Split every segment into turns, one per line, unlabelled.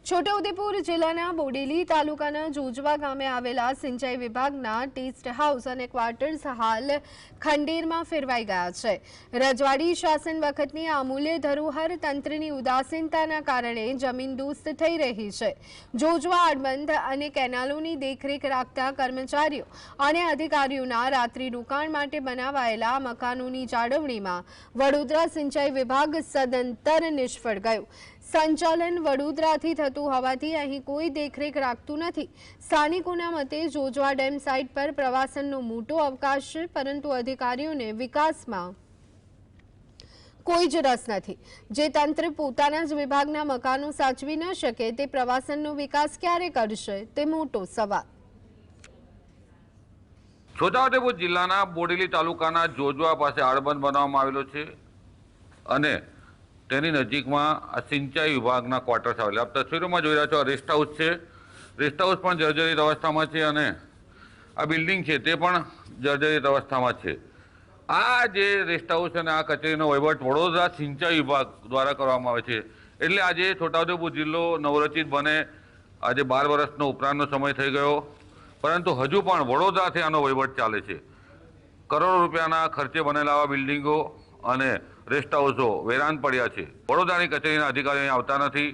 છોટાઉદેપુર જિલ્લાના બોડેલી તાલુકાના જોજવા ગામે આવેલા સિંચાઈ વિભાગના ટેસ્ટ હાઉસ અને ક્વાર્ટર્સ હાલ ખંડેરમાં ફેરવાઈ ગયા છે। રજવાડી શાસન વખતની અમૂલ્ય ધરોહર તંત્રની ઉદાસીનતાના કારણે જમીનદોસ્ત થઈ રહી છે। જોજવા આડબંધ અને કેનાલોની દેખરેખ રાખતા કર્મચારીઓ અને અધિકારીઓના રાત્રિ રોકાણ માટે બનાવાયેલા મકાનોની જાળવણીમાં વડોદરા સિંચાઈ વિભાગ સદંતર નિષ્ફળ ગયું। સંચાલન વડોદરાથી થતું હોવાથી અહીં કોઈ દેખરેખ રાખતું નથી। સ્થાનિકોના મતે જોજવા ડેમ સાઇટ પર પ્રવાસનનો મોટો અવકાશ છે, પરંતુ અધિકારીઓને વિકાસમાં કોઈ જ રસ નથી। જે તંત્ર પોતાના જ વિભાગના મકાનો સાચવી ન શકે તે પ્રવાસનનો વિકાસ ક્યારે કરશે તે મોટો સવાલ।
છોટાઉદેપુર જિલ્લાના બોડેલી તાલુકાના જોજવા પાસે આડબંધ બનાવવામાં આવેલો છે અને તેની નજીકમાં આ સિંચાઈ વિભાગના ક્વાર્ટર્સ આવેલા। આપ તસવીરોમાં જોઈ રહ્યા છો, રેસ્ટ હાઉસ છે। રેસ્ટ હાઉસ પણ જર્જરિત અવસ્થામાં છે અને આ બિલ્ડિંગ છે તે પણ જર્જરિત અવસ્થામાં છે। આ જે રેસ્ટ હાઉસ અને આ કચેરીનો વહીવટ વડોદરા સિંચાઈ વિભાગ દ્વારા કરવામાં આવે છે। એટલે આજે છોટાઉદેપુર જિલ્લો નવરચિત બને આજે 12 વર્ષનો ઉપરાંતનો સમય થઈ ગયો, પરંતુ હજુ પણ વડોદરાથી આનો વહીવટ ચાલે છે। કરોડો રૂપિયાના ખર્ચે બનેલા આવા બિલ્ડિંગો અને રેસ્ટ હાઉસો વેરાન પડ્યા છે। વડોદરાની કચેરીના અધિકારીઓ અહીં આવતા નથી।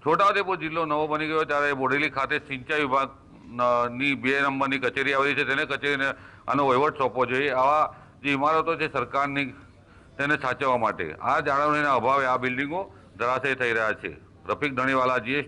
છોટાઉદેપુર જિલ્લો નવો બની ગયો ત્યારે બોડેલી ખાતે સિંચાઈ વિભાગની 2 નંબરની કચેરી આવેલી છે, તેને કચેરીને આનો વહીવટ સોંપવો જોઈએ। આવા જે ઇમારતો છે સરકારની, તેને સાચવવા માટે આ જાળવણીના અભાવે આ બિલ્ડિંગો ધરાશયી થઈ રહ્યા છે। રફીક ધણીવાલા, GS